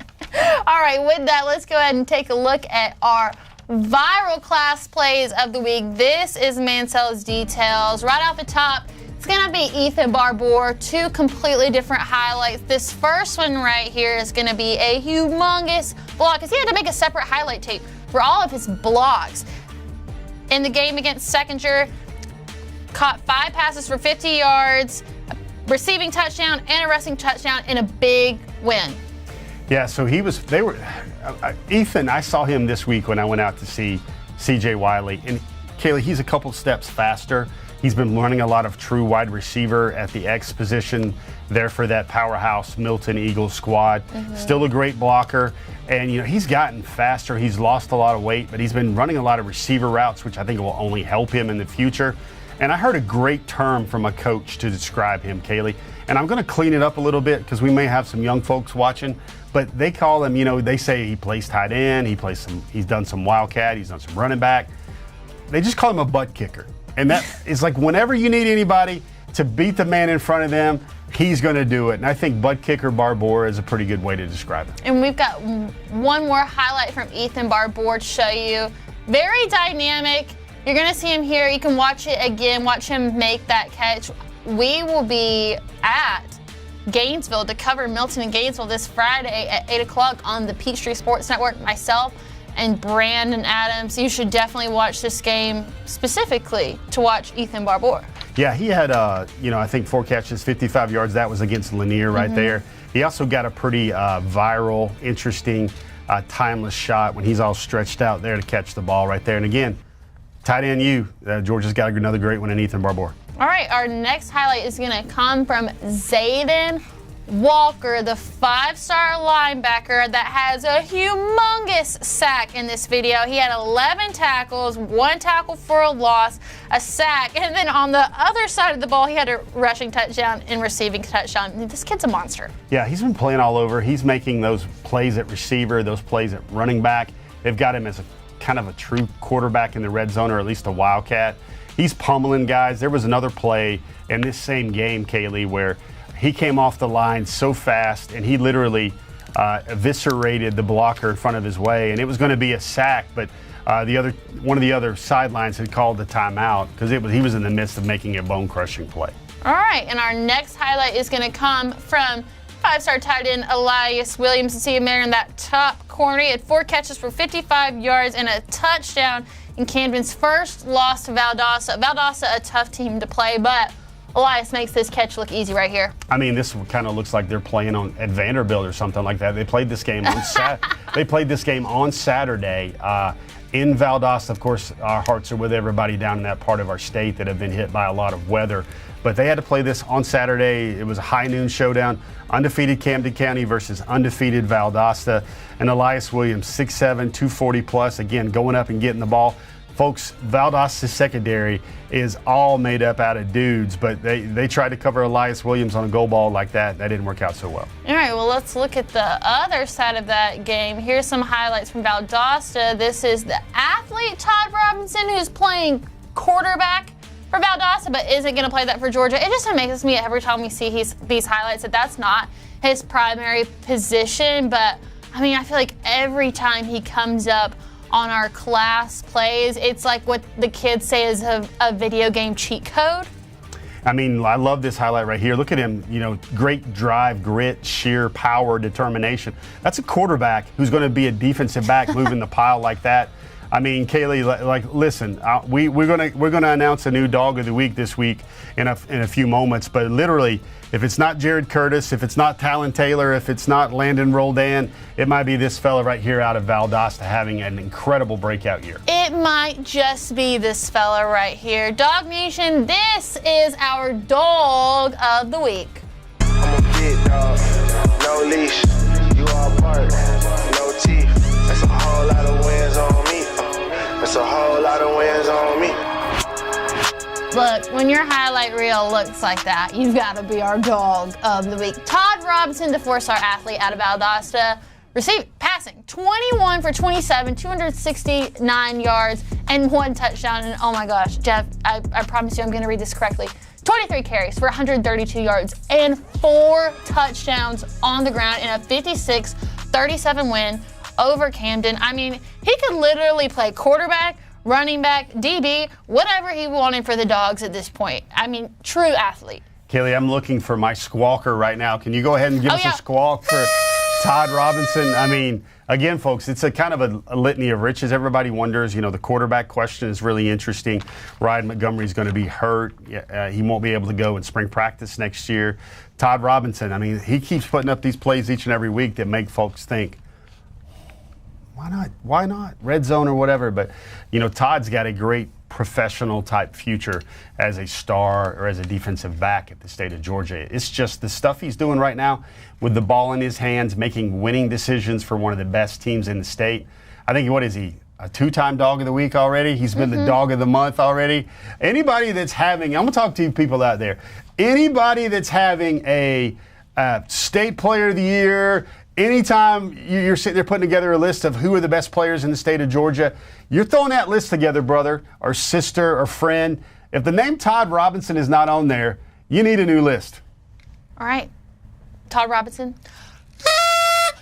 All right, with that, let's go ahead and take a look at our viral class plays of the week. This is Mansell's details. Right off the top, it's going to be Ethan Barbour, 2 completely different highlights. This first one right here is going to be a humongous block, because he had to make a separate highlight tape for all of his blocks. In the game against Seconder, caught 5 passes for 50 yards, receiving touchdown and a rushing touchdown in a big win. Yeah, so Ethan, I saw him this week when I went out to see CJ Wiley. And Kaylee, he's a couple steps faster. He's been learning a lot of true wide receiver at the X position there for that powerhouse Milton Eagles squad. Still a great blocker. And, he's gotten faster. He's lost a lot of weight, but he's been running a lot of receiver routes, which I think will only help him in the future. And I heard a great term from a coach to describe him, Kaylee. And I'm going to clean it up a little bit because we may have some young folks watching. But they call him, they say he plays tight end, he's done some wildcat, he's done some running back. They just call him a butt kicker. And that is like whenever you need anybody to beat the man in front of them, he's going to do it. And I think butt kicker Barbour is a pretty good way to describe it. And we've got one more highlight from Ethan Barbour to show you. Very dynamic. You're going to see him here. You can watch it again, watch him make that catch. We will be at Gainesville to cover Milton and Gainesville this Friday at 8 o'clock on the Peachtree Sports Network. Myself and Brandon Adams. You should definitely watch this game specifically to watch Ethan Barbour. Yeah, he had, I think 4 catches, 55 yards. That was against Lanier right there. He also got a pretty viral, interesting, timeless shot when he's all stretched out there to catch the ball right there. And again, tight end Georgia's got another great one in Ethan Barbour. All right, our next highlight is going to come from Zayden Walker, the 5-star linebacker that has a humongous sack in this video. He had 11 tackles, 1 tackle for a loss, a sack, and then on the other side of the ball, he had a rushing touchdown and receiving touchdown. This kid's a monster. Yeah, he's been playing all over. He's making those plays at receiver, those plays at running back. They've got him as a kind of a true quarterback in the red zone, or at least a wildcat. He's pummeling guys. There was another play in this same game, Kaylee, where he came off the line so fast and he literally eviscerated the blocker in front of his way, and it was going to be a sack, but one of the other sidelines had called the timeout because he was in the midst of making a bone-crushing play. All right, and our next highlight is going to come from 5-star tight end Elias Williams. You see him there in that top corner. He had 4 catches for 55 yards and a touchdown in Camden's first loss to Valdosta. Valdosta, a tough team to play, but Elias makes this catch look easy right here. I mean, this kind of looks like they're playing at Vanderbilt or something like that. They played this game on Saturday in Valdosta. Of course, our hearts are with everybody down in that part of our state that have been hit by a lot of weather. But they had to play this on Saturday. It was a high noon showdown. Undefeated Camden County versus undefeated Valdosta. And Elias Williams, 6'7", 240 plus, again, going up and getting the ball. Folks, Valdosta's secondary is all made up out of dudes, but they tried to cover Elias Williams on a goal ball like that. That didn't work out so well. All right, well, let's look at the other side of that game. Here's some highlights from Valdosta. This is the athlete Todd Robinson, who's playing quarterback for Valdosta, but isn't going to play that for Georgia. It just amazes me every time we see these highlights that that's not his primary position. But, I mean, I feel like every time he comes up on our class plays, it's like what the kids say is a video game cheat code. I mean, I love this highlight right here. Look at him, great drive, grit, sheer power, determination. That's a quarterback who's going to be a defensive back moving the pile like that. I mean, Kaylee, listen, we're gonna announce a new dog of the week this week in a few moments. But literally, if it's not Jared Curtis, if it's not Talon Taylor, if it's not Landon Roldan, it might be this fella right here out of Valdosta having an incredible breakout year. It might just be this fella right here. DawgNation, this is our dog of the week. I'm a big dog, no leash, you all bark, no teeth. That's a whole lot of wins on me. That's a whole lot of wins on me. Look, when your highlight reel looks like that, you've got to be our dog of the week. Todd Robinson, the 4-star athlete out of Valdosta, passing 21 for 27, 269 yards, and 1 touchdown. And oh my gosh, Jeff, I promise you I'm going to read this correctly. 23 carries for 132 yards and 4 touchdowns on the ground in a 56-37 win over Camden. I mean, he could literally play quarterback, running back, DB, whatever he wanted for the Dogs at this point. I mean, true athlete. Kaylee, I'm looking for my squawker right now. Can you go ahead and give us a squawk for Todd Robinson? I mean, again, folks, it's a kind of a litany of riches. Everybody wonders, the quarterback question is really interesting. Ryan Montgomery's going to be hurt. He won't be able to go in spring practice next year. Todd Robinson, I mean, he keeps putting up these plays each and every week that make folks think, why not? Why not? Red zone or whatever. But, Todd's got a great professional type future as a star or as a defensive back at the state of Georgia. It's just the stuff he's doing right now with the ball in his hands, making winning decisions for one of the best teams in the state. I think, what is he? A 2-time Dog of the Week already? He's been the Dog of the Month already. Anybody that's having, I'm going to talk to you people out there, anybody that's having a state player of the year, anytime you're sitting there putting together a list of who are the best players in the state of Georgia, you're throwing that list together, brother or sister or friend. If the name Todd Robinson is not on there, you need a new list. All right. Todd Robinson,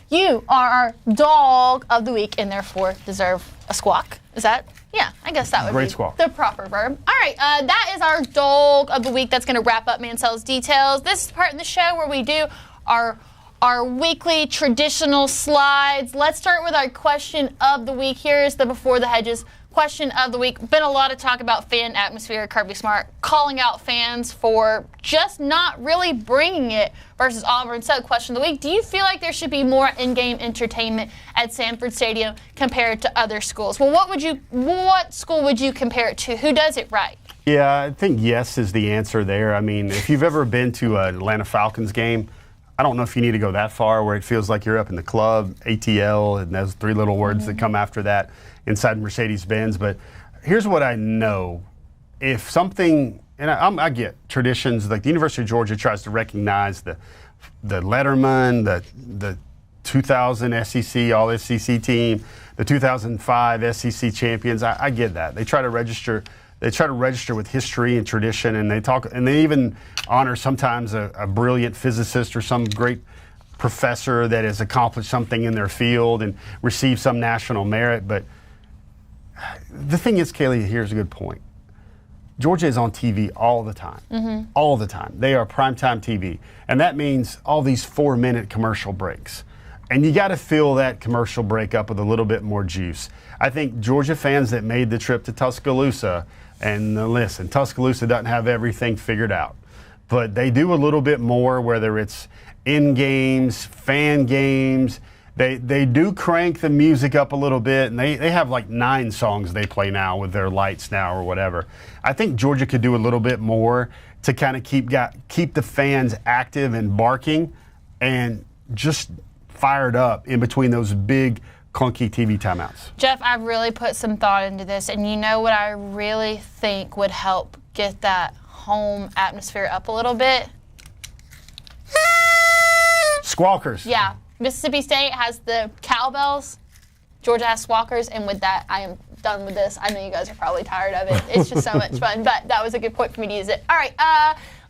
you are our Dog of the Week and therefore deserve a squawk. Is that? Yeah, I guess that would Great be squawk. The proper verb. All right, that is our Dog of the Week. That's going to wrap up Mansell's Details. This is the part in the show where we do our weekly traditional slides. Let's start with our question of the week. Here's the Before the Hedges question of the week. Been a lot of talk about fan atmosphere. Kirby Smart calling out fans for just not really bringing it versus Auburn. So, question of the week, do you feel like there should be more in-game entertainment at Sanford Stadium compared to other schools? Well, what school would you compare it to? Who does it right? Yeah, I think yes is the answer there. I mean, if you've ever been to an Atlanta Falcons game, I don't know if you need to go that far where it feels like you're up in the club, ATL, and those 3 little words that come after that inside Mercedes-Benz. But here's what I know. If something, and I get traditions, like the University of Georgia tries to recognize the Letterman, the 2000 SEC, All-SEC team, the 2005 SEC champions. I get that. They try to register with history and tradition, and they even honor sometimes a brilliant physicist or some great professor that has accomplished something in their field and received some national merit. But the thing is, Kaylee, here's a good point. Georgia is on TV all the time. All the time. They are primetime TV. And that means all these 4-minute commercial breaks. And you got to fill that commercial break up with a little bit more juice. I think Georgia fans that made the trip to Tuscaloosa, and listen, Tuscaloosa doesn't have everything figured out, but they do a little bit more, whether it's in games, fan games. They do crank the music up a little bit, and they have like 9 songs they play now with their lights now or whatever. I think Georgia could do a little bit more to kind of keep the fans active and barking and just fired up in between those big clunky TV timeouts. Jeff, I've really put some thought into this, and you know what I really think would help get that home atmosphere up a little bit? Squawkers. Yeah. Mississippi State has the cowbells. Georgia has squawkers, and with that, I am done with this. I know you guys are probably tired of it. It's just so much fun, but that was a good point for me to use it. All right,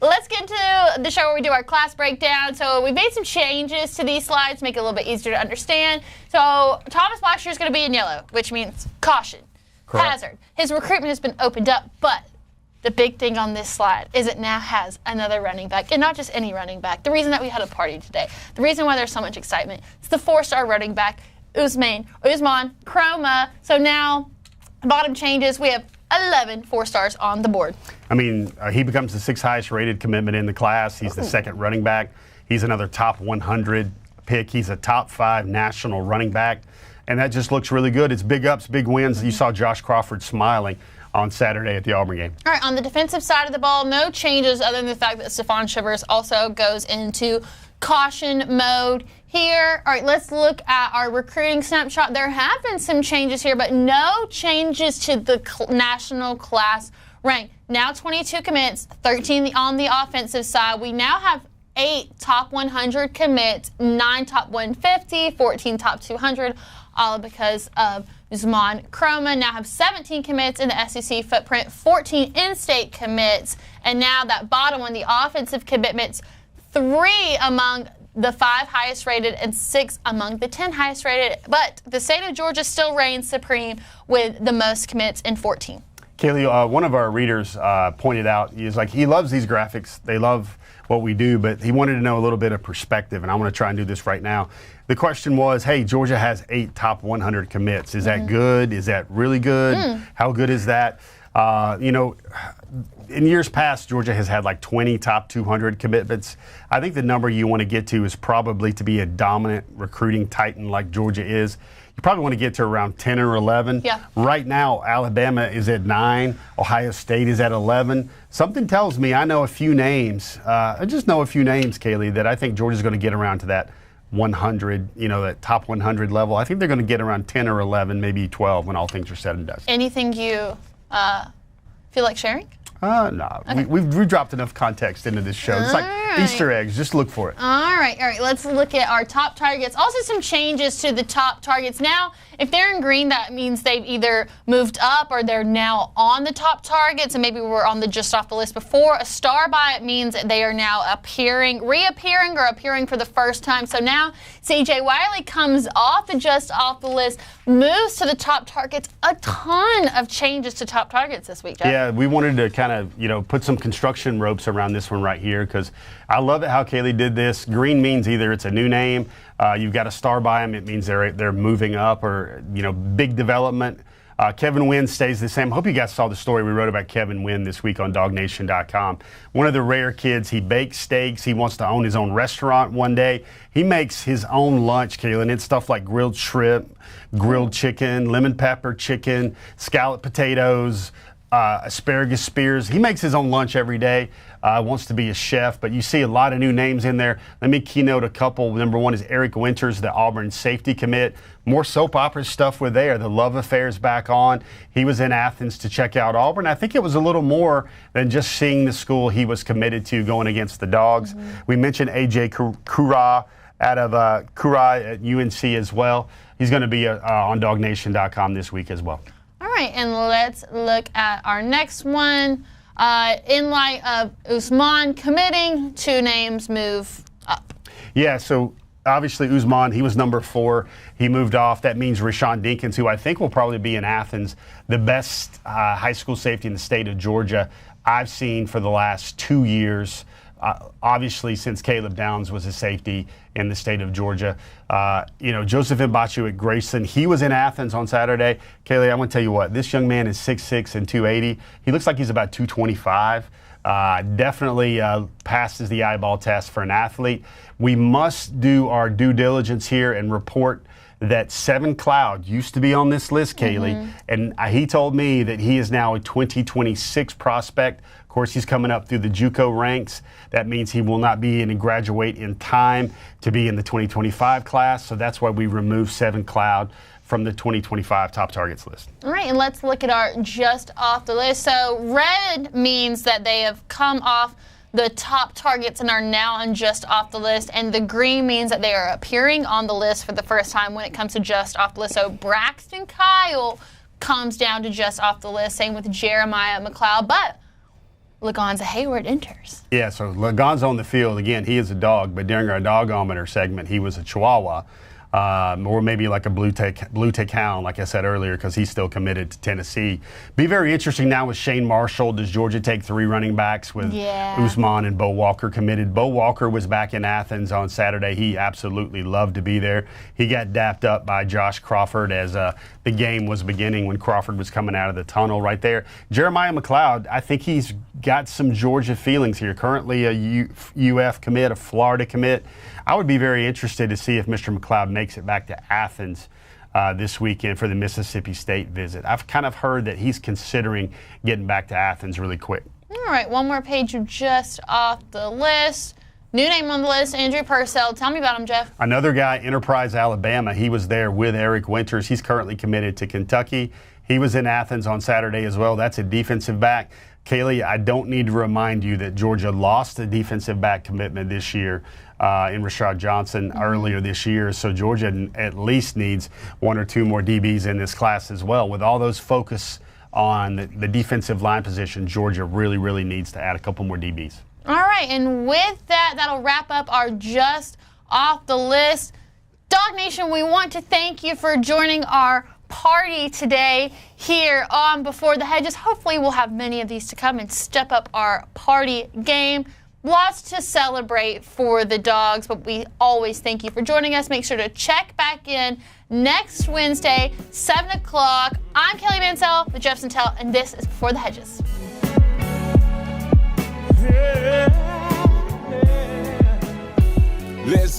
let's get to the show where we do our class breakdown. So we made some changes to these slides, make it a little bit easier to understand. So Thomas Blackshear is going to be in yellow, which means caution, Correct. hazard. His recruitment has been opened up, but the big thing on this slide is it now has another running back, and not just any running back. The reason that we had a party today, the reason why there's so much excitement, it's the 4-star running back, Ousmane Kromah. So now, bottom changes, we have 11 4-stars on the board. I mean, he becomes the 6th highest rated commitment in the class. He's the 2nd running back. He's another top 100 pick. He's a top 5 national running back. And that just looks really good. It's big ups, big wins. You saw Josh Crawford smiling on Saturday at the Auburn game. All right, on the defensive side of the ball, no changes other than the fact that Stephon Shivers also goes into caution mode here. All right, let's look at our recruiting snapshot. There have been some changes here, but no changes to the national class rank. Now 22 commits, 13 on the offensive side. We now have 8 top 100 commits, 9 top 150, 14 top 200, all because of Ousmane Kromah. Now have 17 commits in the SEC footprint, 14 in-state commits, and now that bottom one, the offensive commitments, 3 among the 5 highest rated and 6 among the 10 highest rated. But the state of Georgia still reigns supreme with the most commits in 14. Kaylee, one of our readers pointed out, he loves these graphics. They love what we do, but he wanted to know a little bit of perspective, and I'm going to try and do this right now. The question was, hey, Georgia has 8 top 100 commits. Is that good? Is that really good? How good is that? In years past, Georgia has had like 20 top 200 commitments. I think the number you want to get to is probably to be a dominant recruiting titan like Georgia is. You probably want to get to around 10 or 11. Yeah. Right now, Alabama is at 9. Ohio State is at 11. Something tells me I know a few names. I just know a few names, Kaylee, that I think Georgia's going to get around to that 100, that top 100 level. I think they're going to get around 10 or 11, maybe 12 when all things are said and done. Anything you feel like sharing? No. Okay. We've dropped enough context into this show. It's like Easter eggs. Just look for it. All right. Let's look at our top targets. Also some changes to the top targets. Now, if they're in green, that means they've either moved up or they're now on the top targets, and maybe were on the just off the list before. A star by it means that they are now reappearing or appearing for the first time. So now CJ Wiley comes off the just off the list, moves to the top targets. A ton of changes to top targets this week, Jeff. Yeah, we wanted to kind of, put some construction ropes around this one right here because I love it how Kaylee did this. Green means either it's a new name, you've got a star by them, it means they're moving up, or big development. Kevin Wynn stays the same. I hope you guys saw the story we wrote about Kevin Wynn this week on DawgNation.com. One of the rare kids. He bakes steaks. He wants to own his own restaurant one day. He makes his own lunch, Kayla, and it's stuff like grilled shrimp, grilled chicken, lemon pepper chicken, scalloped potatoes, asparagus spears. He makes his own lunch every day. Wants to be a chef, but you see a lot of new names in there. Let me keynote a couple. Number one is Eric Winters, the Auburn safety commit. More soap opera stuff with there. The love affair's back on. He was in Athens to check out Auburn. I think it was a little more than just seeing the school he was committed to going against the Dogs. We mentioned AJ Kura out of Kura at UNC as well. He's going to be on DawgNation.com this week as well. All right, and let's look at our next one. In light of Ousmane committing, 2 names move up. Yeah, so obviously Ousmane, he was number 4. He moved off. That means Rashawn Dinkins, who I think will probably be in Athens, the best high school safety in the state of Georgia I've seen for the last 2 years. Obviously, since Caleb Downs was a safety in the state of Georgia. Joseph Mbachu at Grayson, he was in Athens on Saturday. Kaylee, I'm going to tell you what, this young man is 6'6" and 280. He looks like he's about 225. Definitely passes the eyeball test for an athlete. We must do our due diligence here and report that 7 Cloud used to be on this list, Kaylee, and he told me that he is now a 2026 prospect. Of course, he's coming up through the JUCO ranks. That means he will not be able to graduate in time to be in the 2025 class, so that's why we removed 7 Cloud from the 2025 top targets list. All right, and let's look at our just off the list. So red means that they have come off the top targets and are now on just off the list, and the green means that they are appearing on the list for the first time when it comes to just off the list. So Braxton Kyle comes down to just off the list, same with Jeremiah McLeod, but Lagonza Hayward enters. Yeah, so Lagonza on the field, again, he is a dog, but during our Dawg-O Meter segment, he was a Chihuahua. Or maybe like a blue tick hound, like I said earlier, because he's still committed to Tennessee. Be very interesting now with Shane Marshall. Does Georgia take 3 running backs with Ousmane and Bo Walker committed? Bo Walker was back in Athens on Saturday. He absolutely loved to be there. He got dapped up by Josh Crawford as the game was beginning when Crawford was coming out of the tunnel right there. Jeremiah McLeod, I think he's got some Georgia feelings here. Currently a UF commit, a Florida commit. I would be very interested to see if Mr. McLeod makes it back to Athens this weekend for the Mississippi State visit. I've kind of heard that he's considering getting back to Athens really quick. All right, one more page just off the list. New name on the list, Andrew Purcell. Tell me about him, Jeff. Another guy, Enterprise, Alabama. He was there with Eric Winters. He's currently committed to Kentucky. He was in Athens on Saturday as well. That's a defensive back. Kaylee, I don't need to remind you that Georgia lost a defensive back commitment this year in Rashad Johnson earlier this year. So Georgia at least needs 1 or 2 more DBs in this class as well. With all those focus on the defensive line position, Georgia really, really needs to add a couple more DBs. All right, and with that, that'll wrap up our Just Off the List. Dawg Nation, we want to thank you for joining our party today here on Before the Hedges. Hopefully we'll have many of these to come and step up our party game. Lots to celebrate for the Dogs, but we always thank you for joining us. Make sure to check back in next Wednesday, 7 o'clock. I'm Kaylee Mansell with Jeff Sentell, and this is Before the Hedges. Let's